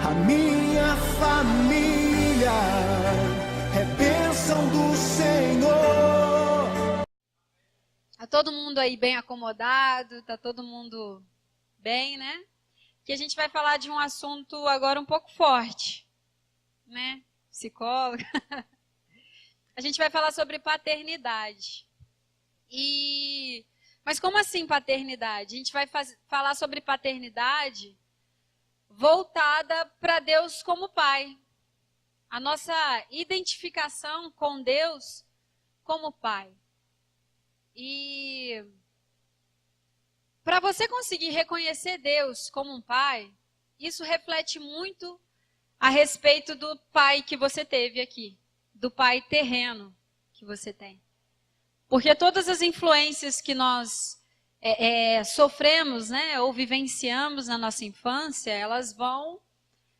A minha família é bênção do Senhor. Tá todo mundo aí bem acomodado, tá todo mundo bem, né? Que a gente vai falar de um assunto agora um pouco forte, né? Psicóloga. A gente vai falar sobre paternidade. Mas como assim paternidade? A gente vai falar sobre paternidade voltada para Deus como Pai. A nossa identificação com Deus como Pai. E para você conseguir reconhecer Deus como um Pai, isso reflete muito a respeito do pai que você teve aqui, do pai terreno que você tem. Porque todas as influências que nós sofremos, né, ou vivenciamos na nossa infância, elas vão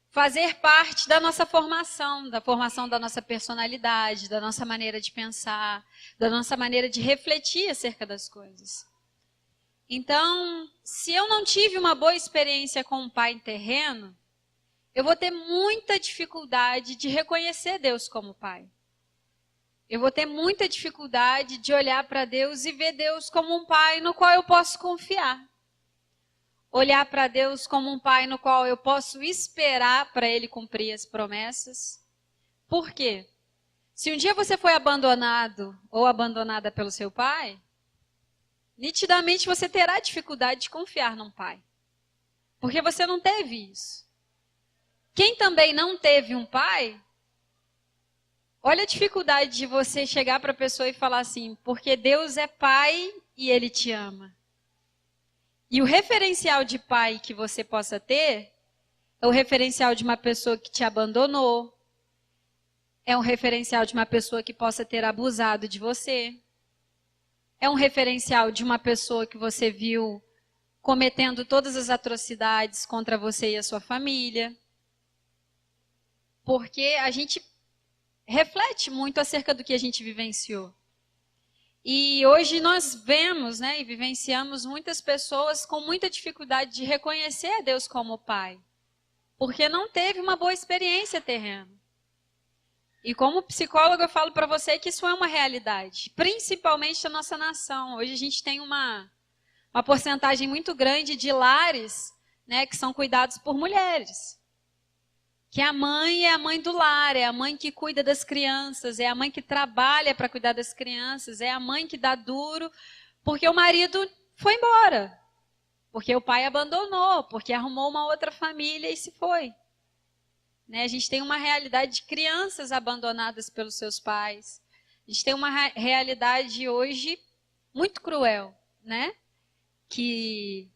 fazer parte da nossa formação, da formação da nossa personalidade, da nossa maneira de pensar, da nossa maneira de refletir acerca das coisas. Então, se eu não tive uma boa experiência com um pai terreno, eu vou ter muita dificuldade de reconhecer Deus como Pai. Eu vou ter muita dificuldade de olhar para Deus e ver Deus como um Pai no qual eu posso confiar. Olhar para Deus como um Pai no qual eu posso esperar para Ele cumprir as promessas. Por quê? Se um dia você foi abandonado ou abandonada pelo seu pai, nitidamente você terá dificuldade de confiar num pai. Porque você não teve isso. Quem também não teve um pai, olha a dificuldade de você chegar para a pessoa e falar assim, porque Deus é pai e Ele te ama. E o referencial de pai que você possa ter é o referencial de uma pessoa que te abandonou, é um referencial de uma pessoa que possa ter abusado de você, é um referencial de uma pessoa que você viu cometendo todas as atrocidades contra você e a sua família. Porque a gente reflete muito acerca do que a gente vivenciou. E hoje nós vemos, né, e vivenciamos muitas pessoas com muita dificuldade de reconhecer a Deus como Pai. Porque não teve uma boa experiência terrena. E como psicóloga eu falo para você que isso é uma realidade. Principalmente na nossa nação. Hoje a gente tem uma porcentagem muito grande de lares, né, que são cuidados por mulheres. Que a mãe é a mãe do lar, é a mãe que cuida das crianças, é a mãe que trabalha para cuidar das crianças, é a mãe que dá duro, porque o marido foi embora, porque o pai abandonou, porque arrumou uma outra família e se foi. Né? A gente tem uma realidade de crianças abandonadas pelos seus pais. A gente tem uma realidade hoje muito cruel, né? Que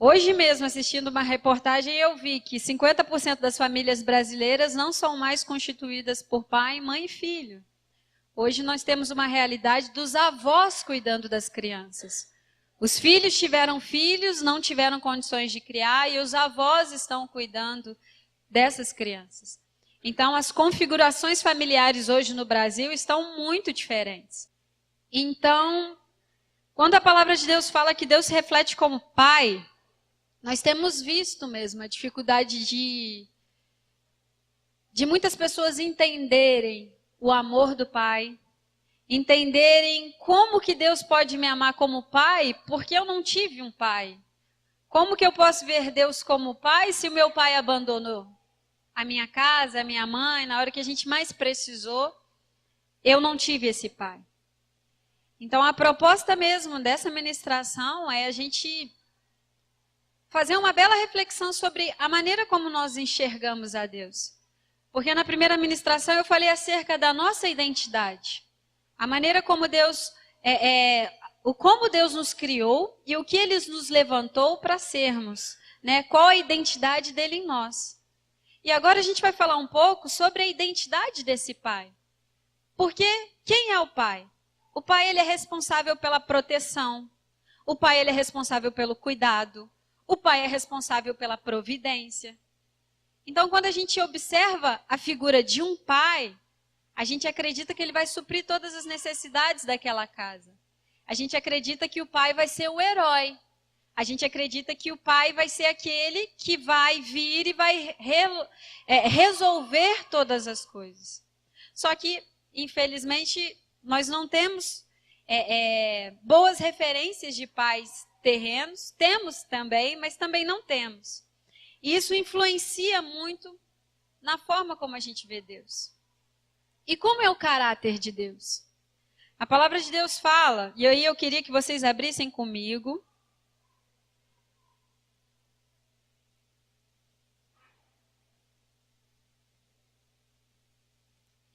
hoje mesmo, assistindo uma reportagem, eu vi que 50% das famílias brasileiras não são mais constituídas por pai, mãe e filho. Hoje nós temos uma realidade dos avós cuidando das crianças. Os filhos tiveram filhos, não tiveram condições de criar, e os avós estão cuidando dessas crianças. Então, as configurações familiares hoje no Brasil estão muito diferentes. Então, quando a palavra de Deus fala que Deus se reflete como pai, nós temos visto mesmo a dificuldade de muitas pessoas entenderem o amor do Pai, entenderem como que Deus pode me amar como Pai, porque eu não tive um pai. Como que eu posso ver Deus como Pai se o meu pai abandonou a minha casa, a minha mãe, na hora que a gente mais precisou, eu não tive esse pai. Então a proposta mesmo dessa ministração é a gente fazer uma bela reflexão sobre a maneira como nós enxergamos a Deus. Porque na primeira ministração eu falei acerca da nossa identidade. A maneira como Deus, como Deus nos criou e o que Ele nos levantou para sermos. Né? Qual a identidade dele em nós. E agora a gente vai falar um pouco sobre a identidade desse pai. Porque quem é o pai? O pai ele é responsável pela proteção. O pai ele é responsável pelo cuidado. O pai é responsável pela providência. Então, quando a gente observa a figura de um pai, a gente acredita que ele vai suprir todas as necessidades daquela casa. A gente acredita que o pai vai ser o herói. a gente acredita que o pai vai ser aquele que vai vir e vai resolver todas as coisas. Só que, infelizmente, nós não temos boas referências de pais terrenos. Temos também, mas também não temos. E isso influencia muito na forma como a gente vê Deus. E como é o caráter de Deus? A palavra de Deus fala, e aí eu queria que vocês abrissem comigo.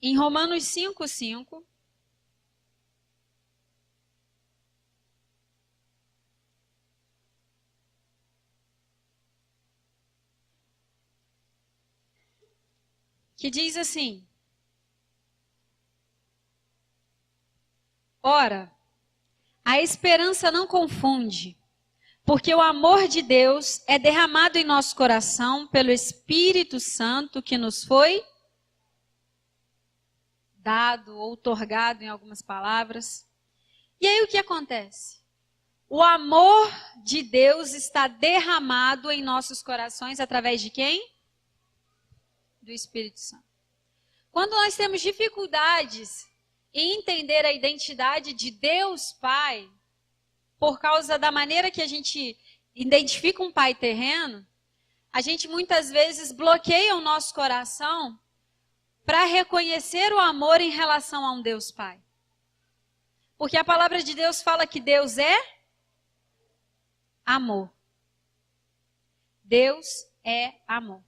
Em Romanos 5:5. Que diz assim: ora, a esperança não confunde, porque o amor de Deus é derramado em nosso coração pelo Espírito Santo que nos foi dado ou outorgado em algumas palavras. E aí o que acontece? O amor de Deus está derramado em nossos corações através de quem? Do Espírito Santo. Quando nós temos dificuldades em entender a identidade de Deus Pai, por causa da maneira que a gente identifica um pai terreno, a gente muitas vezes bloqueia o nosso coração para reconhecer o amor em relação a um Deus Pai. Porque a palavra de Deus fala que Deus é amor. Deus é amor.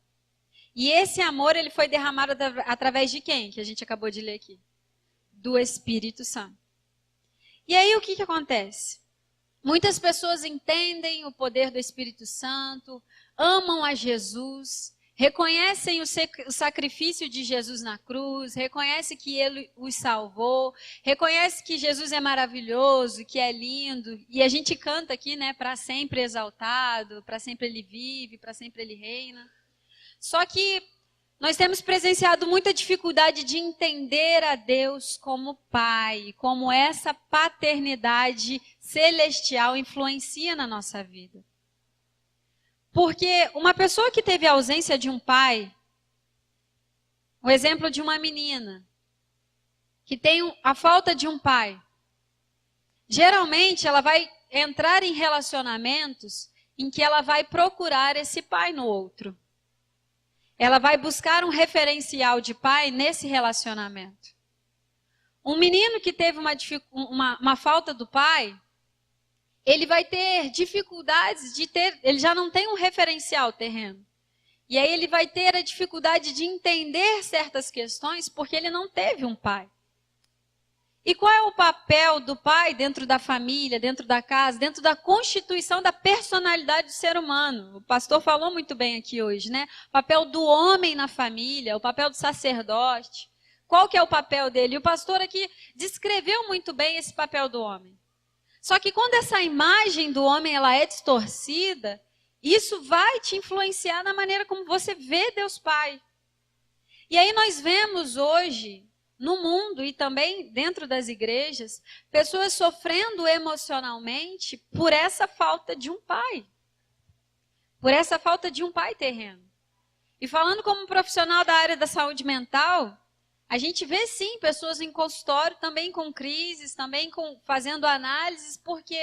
E esse amor, ele foi derramado através de quem? Que a gente acabou de ler aqui. Do Espírito Santo. E aí o que acontece? Muitas pessoas entendem o poder do Espírito Santo, amam a Jesus, reconhecem o sacrifício de Jesus na cruz, reconhecem que ele os salvou, reconhecem que Jesus é maravilhoso, que é lindo, e a gente canta aqui, né, para sempre exaltado, para sempre ele vive, para sempre ele reina. Só que nós temos presenciado muita dificuldade de entender a Deus como Pai, como essa paternidade celestial influencia na nossa vida. Porque uma pessoa que teve a ausência de um pai, o exemplo de uma menina, que tem a falta de um pai, geralmente ela vai entrar em relacionamentos em que ela vai procurar esse pai no outro. Ela vai buscar um referencial de pai nesse relacionamento. Um menino que teve uma falta do pai, ele vai ter dificuldades de ter, ele já não tem um referencial terreno. E aí ele vai ter a dificuldade de entender certas questões porque ele não teve um pai. E qual é o papel do pai dentro da família, dentro da casa, dentro da constituição da personalidade do ser humano? O pastor falou muito bem aqui hoje, né? O papel do homem na família, o papel do sacerdote. Qual que é o papel dele? E o pastor aqui descreveu muito bem esse papel do homem. Só que quando essa imagem do homem ela é distorcida, isso vai te influenciar na maneira como você vê Deus Pai. E aí nós vemos hoje, no mundo e também dentro das igrejas, pessoas sofrendo emocionalmente por essa falta de um pai. Por essa falta de um pai terreno. E falando como profissional da área da saúde mental, a gente vê sim pessoas em consultório também com crises, também fazendo análises, porque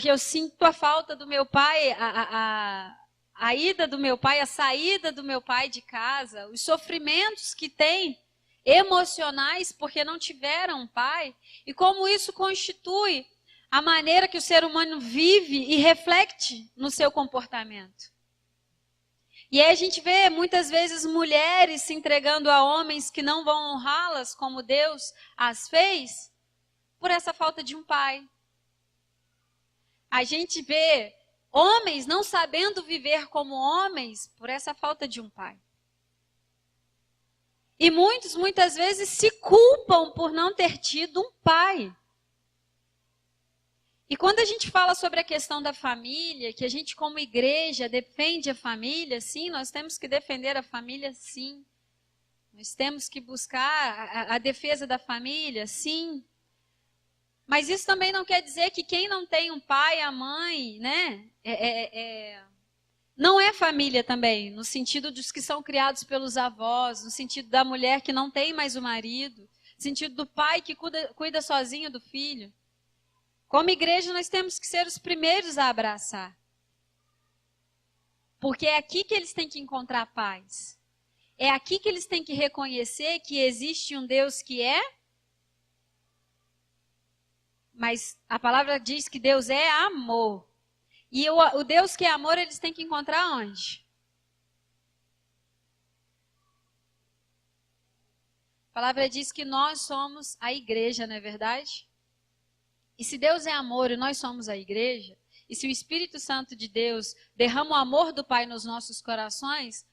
eu sinto a falta do meu pai, a ida do meu pai, a saída do meu pai de casa, os sofrimentos que tem emocionais porque não tiveram um pai, e como isso constitui a maneira que o ser humano vive e reflete no seu comportamento. E aí a gente vê muitas vezes mulheres se entregando a homens que não vão honrá-las como Deus as fez, por essa falta de um pai. A gente vê homens não sabendo viver como homens por essa falta de um pai. E muitas vezes se culpam por não ter tido um pai. E quando a gente fala sobre a questão da família, que a gente como igreja defende a família, sim, nós temos que defender a família, sim. Nós temos que buscar a defesa da família, sim. Mas isso também não quer dizer que quem não tem um pai, a mãe, né, não é família também, no sentido dos que são criados pelos avós, no sentido da mulher que não tem mais o marido, no sentido do pai que cuida sozinho do filho. Como igreja, nós temos que ser os primeiros a abraçar. Porque é aqui que eles têm que encontrar paz. É aqui que eles têm que reconhecer que existe um Deus que é. Mas a palavra diz que Deus é amor. E o Deus que é amor, eles têm que encontrar onde? A palavra diz que nós somos a igreja, não é verdade? E se Deus é amor e nós somos a igreja, e se o Espírito Santo de Deus derrama o amor do Pai nos nossos corações,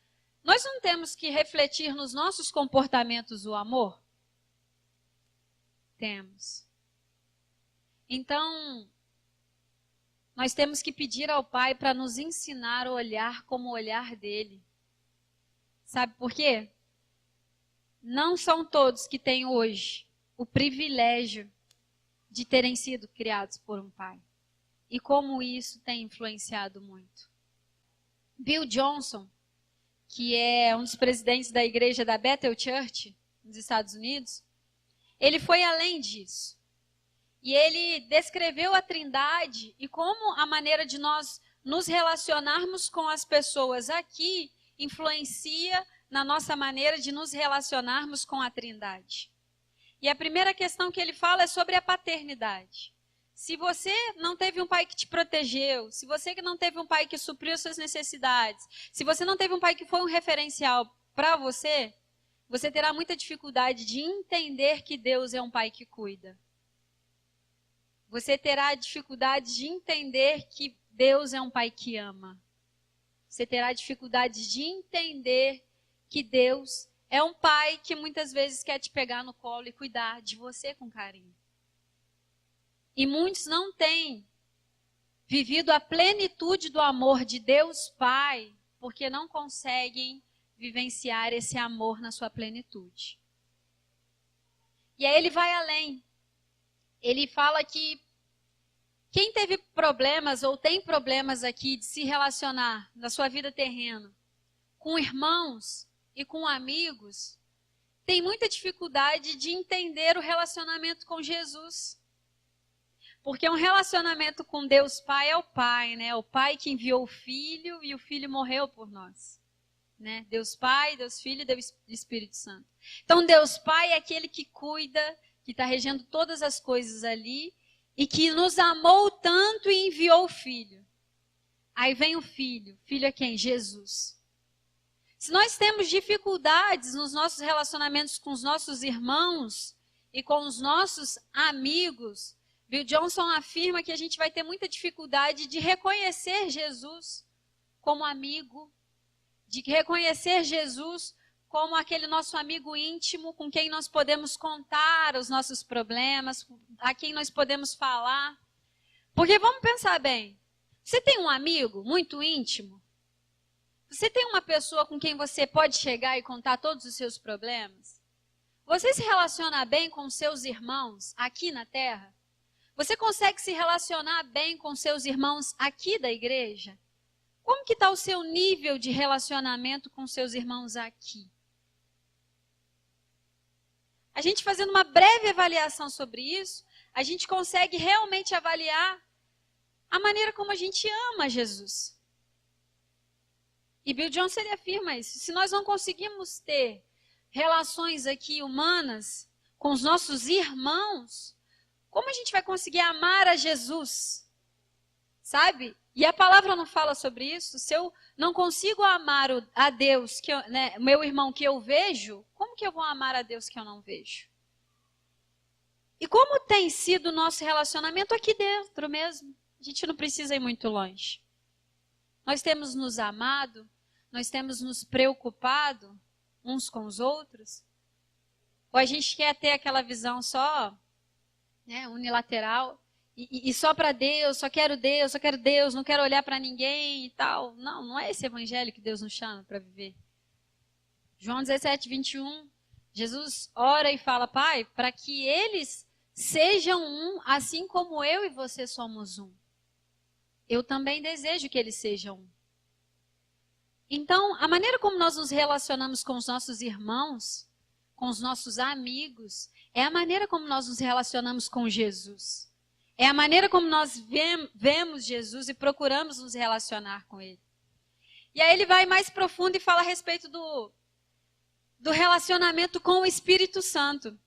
nós não temos que refletir nos nossos comportamentos o amor? Temos. Então, nós temos que pedir ao Pai para nos ensinar a olhar como o olhar dele. Sabe por quê? Não são todos que têm hoje o privilégio de terem sido criados por um pai. E como isso tem influenciado muito. Bill Johnson, que é um dos presidentes da igreja da Bethel Church, nos Estados Unidos, ele foi além disso. E ele descreveu a Trindade e como a maneira de nós nos relacionarmos com as pessoas aqui influencia na nossa maneira de nos relacionarmos com a Trindade. E a primeira questão que ele fala é sobre a paternidade. Se você não teve um pai que te protegeu, se você não teve um pai que supriu suas necessidades, se você não teve um pai que foi um referencial para você, você terá muita dificuldade de entender que Deus é um pai que cuida. Você terá dificuldade de entender que Deus é um pai que ama. Você terá dificuldade de entender que Deus é um pai que muitas vezes quer te pegar no colo e cuidar de você com carinho. E muitos não têm vivido a plenitude do amor de Deus Pai, porque não conseguem vivenciar esse amor na sua plenitude. E aí ele vai além. Ele fala que quem teve problemas ou tem problemas aqui de se relacionar na sua vida terrena com irmãos e com amigos, tem muita dificuldade de entender o relacionamento com Jesus. Porque um relacionamento com Deus Pai é o Pai, né? O Pai que enviou o Filho e o Filho morreu por nós. Né? Deus Pai, Deus Filho e Deus Espírito Santo. Então Deus Pai é aquele que cuida, que está regendo todas as coisas ali e que nos amou tanto e enviou o Filho. Aí vem o Filho. Filho é quem? Jesus. Se nós temos dificuldades nos nossos relacionamentos com os nossos irmãos e com os nossos amigos, Bill Johnson afirma que a gente vai ter muita dificuldade de reconhecer Jesus como amigo, de reconhecer Jesus como aquele nosso amigo íntimo com quem nós podemos contar os nossos problemas, a quem nós podemos falar. Porque vamos pensar bem, você tem um amigo muito íntimo? Você tem uma pessoa com quem você pode chegar e contar todos os seus problemas? Você se relaciona bem com seus irmãos aqui na terra? Você consegue se relacionar bem com seus irmãos aqui da igreja? Como que está o seu nível de relacionamento com seus irmãos aqui? A gente fazendo uma breve avaliação sobre isso, a gente consegue realmente avaliar a maneira como a gente ama Jesus. E Bill Johnson ele afirma isso. Se nós não conseguimos ter relações aqui humanas com os nossos irmãos, como a gente vai conseguir amar a Jesus? Sabe? E a palavra não fala sobre isso. Se eu não consigo amar a Deus, meu irmão que eu vejo, como que eu vou amar a Deus que eu não vejo? E como tem sido o nosso relacionamento aqui dentro mesmo? A gente não precisa ir muito longe. Nós temos nos amado, nós temos nos preocupado uns com os outros? Ou a gente quer ter aquela visão só, né, unilateral, e só para Deus, só quero Deus, não quero olhar para ninguém e tal. Não, não é esse evangelho que Deus nos chama para viver. João 17, 21, Jesus ora e fala, Pai, para que eles sejam um, assim como eu e você somos um. Eu também desejo que eles sejam um. Então, a maneira como nós nos relacionamos com os nossos irmãos, com os nossos amigos, é a maneira como nós nos relacionamos com Jesus. É a maneira como nós vemos Jesus e procuramos nos relacionar com Ele. E aí ele vai mais profundo e fala a respeito do relacionamento com o Espírito Santo.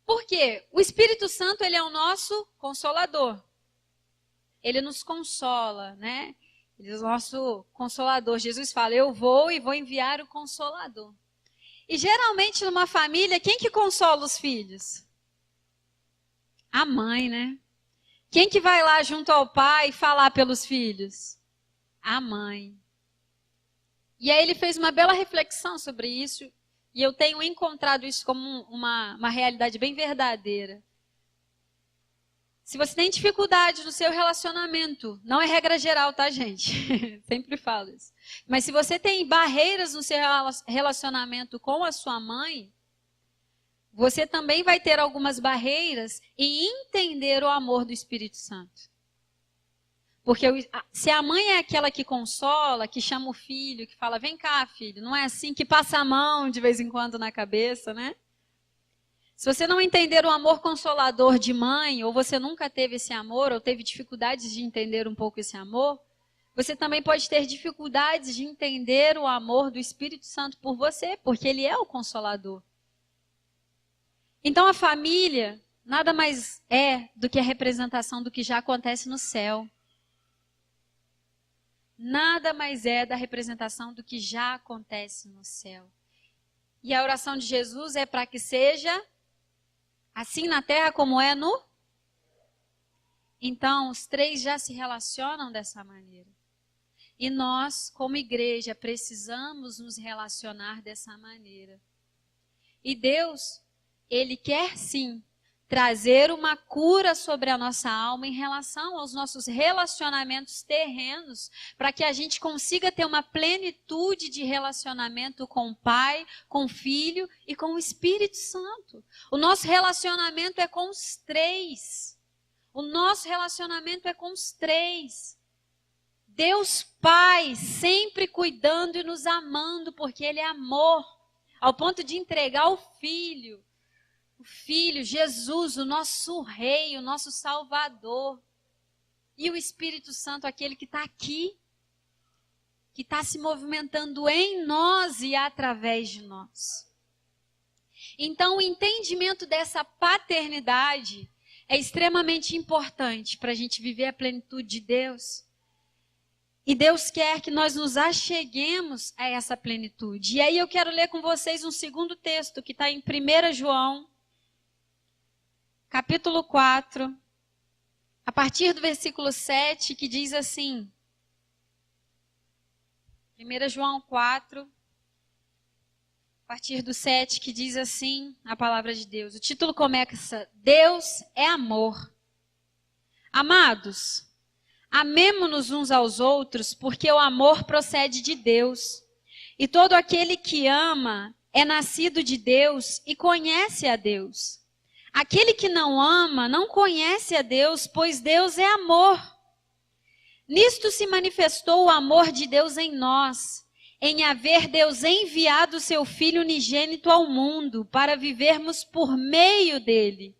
Por quê? O Espírito Santo, ele é o nosso consolador. Ele nos consola, né? Ele é o nosso consolador. Jesus fala, eu vou e vou enviar o consolador. E geralmente numa família, quem que consola os filhos? A mãe, né? Quem que vai lá junto ao pai falar pelos filhos? A mãe. E aí ele fez uma bela reflexão sobre isso, e eu tenho encontrado isso como uma realidade bem verdadeira. Se você tem dificuldade no seu relacionamento, não é regra geral, tá, gente? Sempre falo isso. Mas se você tem barreiras no seu relacionamento com a sua mãe, você também vai ter algumas barreiras em entender o amor do Espírito Santo. Porque se a mãe é aquela que consola, que chama o filho, que fala, vem cá, filho, não é assim, que passa a mão de vez em quando na cabeça, né? Se você não entender o amor consolador de mãe, ou você nunca teve esse amor, ou teve dificuldades de entender um pouco esse amor, você também pode ter dificuldades de entender o amor do Espírito Santo por você, porque ele é o consolador. Então a família nada mais é do que a representação do que já acontece no céu. Nada mais é da representação do que já acontece no céu. E a oração de Jesus é para que seja assim na terra como é no... Então, os três já se relacionam dessa maneira. E nós, como igreja, precisamos nos relacionar dessa maneira. E Deus, Ele quer sim trazer uma cura sobre a nossa alma em relação aos nossos relacionamentos terrenos, para que a gente consiga ter uma plenitude de relacionamento com o Pai, com o Filho e com o Espírito Santo. O nosso relacionamento é com os três. O nosso relacionamento é com os três. Deus Pai sempre cuidando e nos amando, porque Ele é amor, ao ponto de entregar o Filho. O Filho, Jesus, o nosso Rei, o nosso Salvador. E o Espírito Santo, aquele que está aqui, que está se movimentando em nós e através de nós. Então, o entendimento dessa paternidade é extremamente importante para a gente viver a plenitude de Deus. E Deus quer que nós nos acheguemos a essa plenitude. E aí eu quero ler com vocês um segundo texto, que está em 1 João, capítulo 4, a partir do versículo 7, que diz assim, 1 João 4, a partir do 7, que diz assim, a palavra de Deus. O título começa, Deus é amor. Amados, amemo-nos uns aos outros, porque o amor procede de Deus. E todo aquele que ama é nascido de Deus e conhece a Deus. Aquele que não ama não conhece a Deus, pois Deus é amor. Nisto se manifestou o amor de Deus em nós, em haver Deus enviado o seu Filho unigênito ao mundo, para vivermos por meio dele.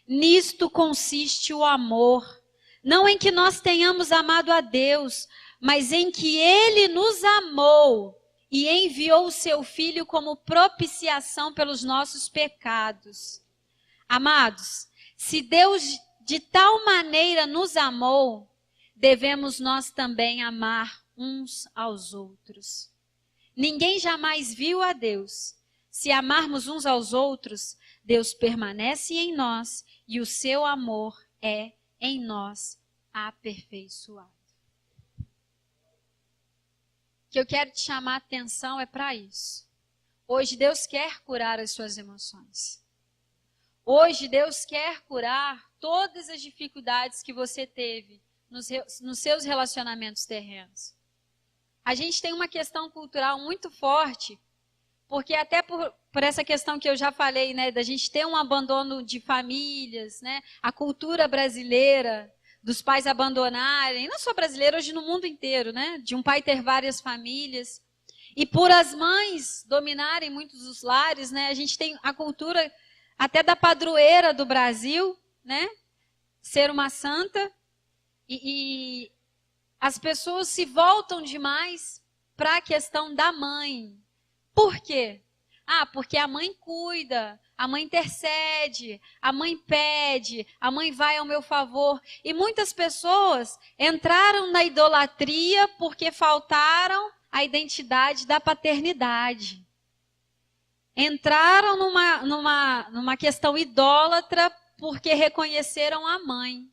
Nisto consiste o amor, não em que nós tenhamos amado a Deus, mas em que Ele nos amou e enviou o seu Filho como propiciação pelos nossos pecados. Amados, se Deus de tal maneira nos amou, devemos nós também amar uns aos outros. Ninguém jamais viu a Deus. Se amarmos uns aos outros, Deus permanece em nós e o seu amor é em nós aperfeiçoado. O que eu quero te chamar a atenção é para isso. Hoje Deus quer curar as suas emoções. Hoje Deus quer curar todas as dificuldades que você teve nos seus relacionamentos terrenos. A gente tem uma questão cultural muito forte, porque até por essa questão que eu já falei, né, da gente ter um abandono de famílias, né, a cultura brasileira dos pais abandonarem, não só brasileira, hoje no mundo inteiro, né, de um pai ter várias famílias, e por as mães dominarem muitos dos lares, né, a gente tem a cultura até da padroeira do Brasil, né, ser uma santa, e as pessoas se voltam demais para a questão da mãe. Por quê? Porque a mãe cuida, a mãe intercede, a mãe pede, a mãe vai ao meu favor. E muitas pessoas entraram na idolatria porque faltaram a identidade da paternidade. Entraram numa questão idólatra porque reconheceram a mãe.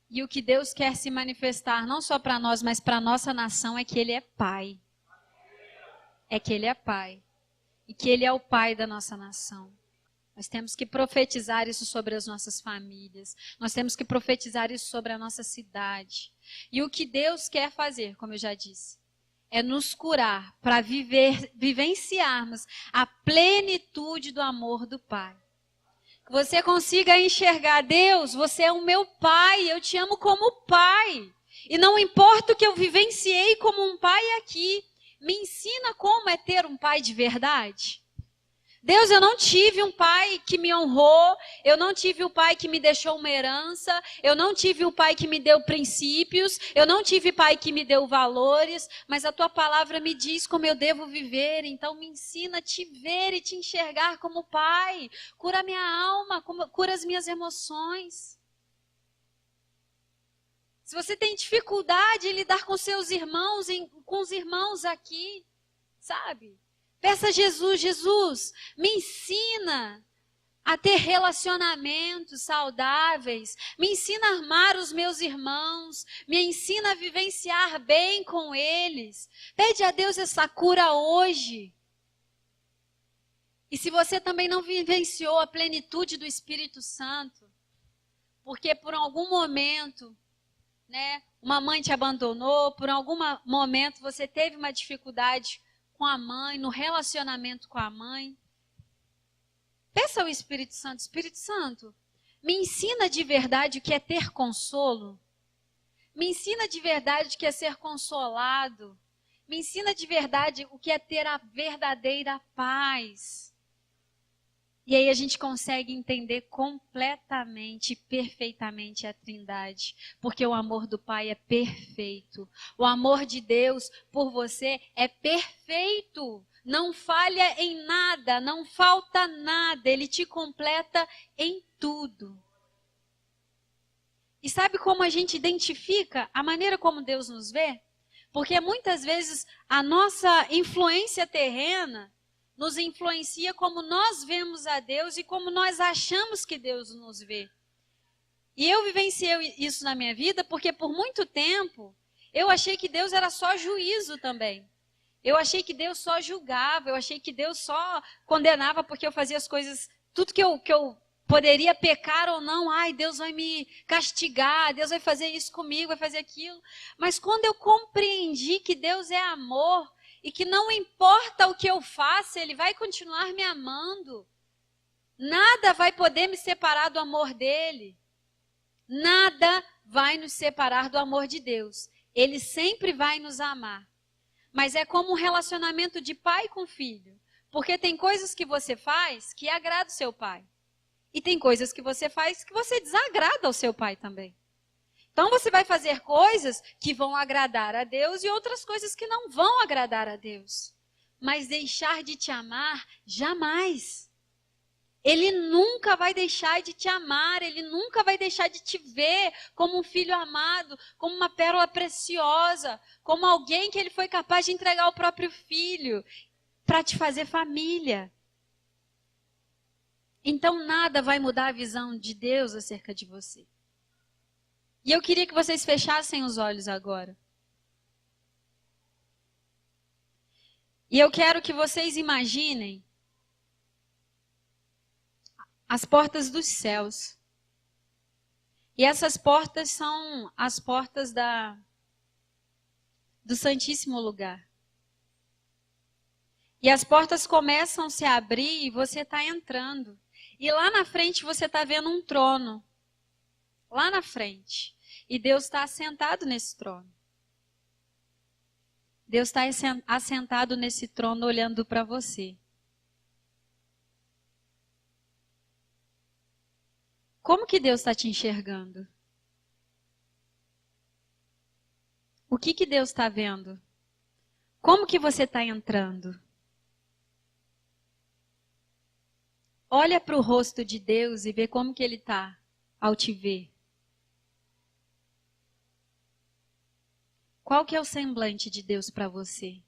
E o que Deus quer se manifestar, não só para nós, mas para a nossa nação, é que Ele é Pai. É que Ele é Pai. E que Ele é o Pai da nossa nação. Nós temos que profetizar isso sobre as nossas famílias. Nós temos que profetizar isso sobre a nossa cidade. E o que Deus quer fazer, como eu já disse, é nos curar para vivenciarmos a plenitude do amor do Pai. Que você consiga enxergar, Deus, você é o meu Pai, eu te amo como Pai. E não importa o que eu vivenciei como um pai aqui, me ensina como é ter um pai de verdade. Deus, eu não tive um pai que me honrou, eu não tive o pai que me deixou uma herança, eu não tive o pai que me deu princípios, eu não tive pai que me deu valores, mas a tua palavra me diz como eu devo viver, então me ensina a te ver e te enxergar como pai, cura minha alma, cura as minhas emoções. Se você tem dificuldade em lidar com seus irmãos, com os irmãos aqui, sabe? Peça a Jesus, Jesus, me ensina a ter relacionamentos saudáveis, me ensina a amar os meus irmãos, me ensina a vivenciar bem com eles. Pede a Deus essa cura hoje. E se você também não vivenciou a plenitude do Espírito Santo, porque por algum momento, né, uma mãe te abandonou, por algum momento você teve uma dificuldade com a mãe, no relacionamento com a mãe, peça ao Espírito Santo, me ensina de verdade o que é ter consolo, me ensina de verdade o que é ser consolado, me ensina de verdade o que é ter a verdadeira paz. E aí a gente consegue entender completamente, perfeitamente a Trindade. Porque o amor do Pai é perfeito. O amor de Deus por você é perfeito. Não falha em nada, não falta nada. Ele te completa em tudo. E sabe como a gente identifica a maneira como Deus nos vê? Porque muitas vezes a nossa influência terrena nos influencia como nós vemos a Deus e como nós achamos que Deus nos vê. E eu vivenciei isso na minha vida porque por muito tempo eu achei que Deus era só juízo também. Eu achei que Deus só julgava, eu achei que Deus só condenava porque eu fazia as coisas, tudo que eu poderia pecar ou não. Ai, Deus vai me castigar, Deus vai fazer isso comigo, vai fazer aquilo. Mas quando eu compreendi que Deus é amor, e que não importa o que eu faça, Ele vai continuar me amando. Nada vai poder me separar do amor dEle. Nada vai nos separar do amor de Deus. Ele sempre vai nos amar. Mas é como um relacionamento de pai com filho. Porque tem coisas que você faz que agrada o seu pai. E tem coisas que você faz que você desagrada ao seu pai também. Então você vai fazer coisas que vão agradar a Deus e outras coisas que não vão agradar a Deus. Mas deixar de te amar, jamais. Ele nunca vai deixar de te amar, Ele nunca vai deixar de te ver como um filho amado, como uma pérola preciosa, como alguém que Ele foi capaz de entregar o próprio filho para te fazer família. Então nada vai mudar a visão de Deus acerca de você. E eu queria que vocês fechassem os olhos agora. E eu quero que vocês imaginem as portas dos céus. E essas portas são as portas do Santíssimo Lugar. E as portas começam a se abrir e você está entrando. E lá na frente você está vendo um trono. Lá na frente. E Deus está assentado nesse trono. Deus está assentado nesse trono olhando para você. Como que Deus está te enxergando? O que Deus está vendo? Como que você está entrando? Olha para o rosto de Deus e vê como que Ele está ao te ver. Qual que é o semblante de Deus para você?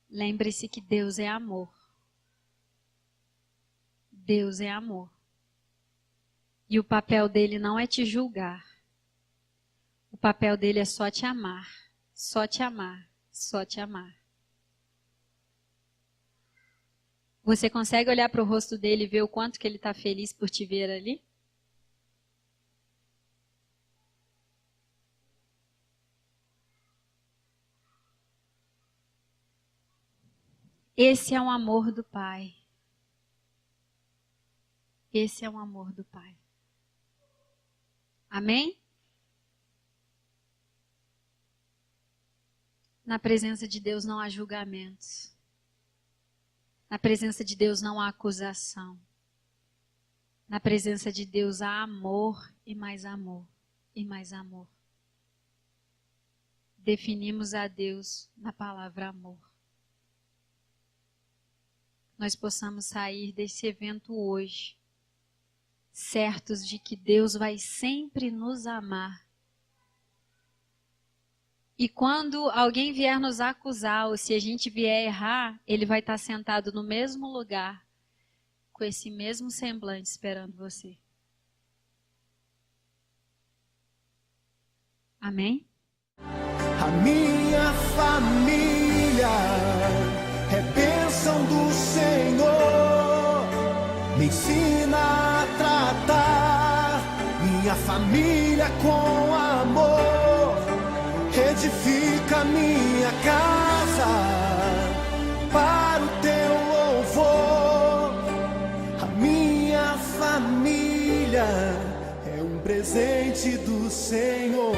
Lembre-se que Deus é amor. Deus é amor. E o papel dele não é te julgar. O papel dele é só te amar. Só te amar. Só te amar. Você consegue olhar para o rosto dele e ver o quanto que ele está feliz por te ver ali? Esse é um amor do Pai. Esse é um amor do Pai. Amém? Na presença de Deus não há julgamentos. Na presença de Deus não há acusação. Na presença de Deus há amor e mais amor e mais amor. Definimos a Deus na palavra amor. Nós possamos sair desse evento hoje, certos de que Deus vai sempre nos amar. E quando alguém vier nos acusar, ou se a gente vier errar, Ele vai estar sentado no mesmo lugar, com esse mesmo semblante esperando você. Amém? A minha família é bênção do Senhor. Me ensina a tratar minha família com amor. Edifica minha casa para o teu louvor. A minha família é um presente do Senhor.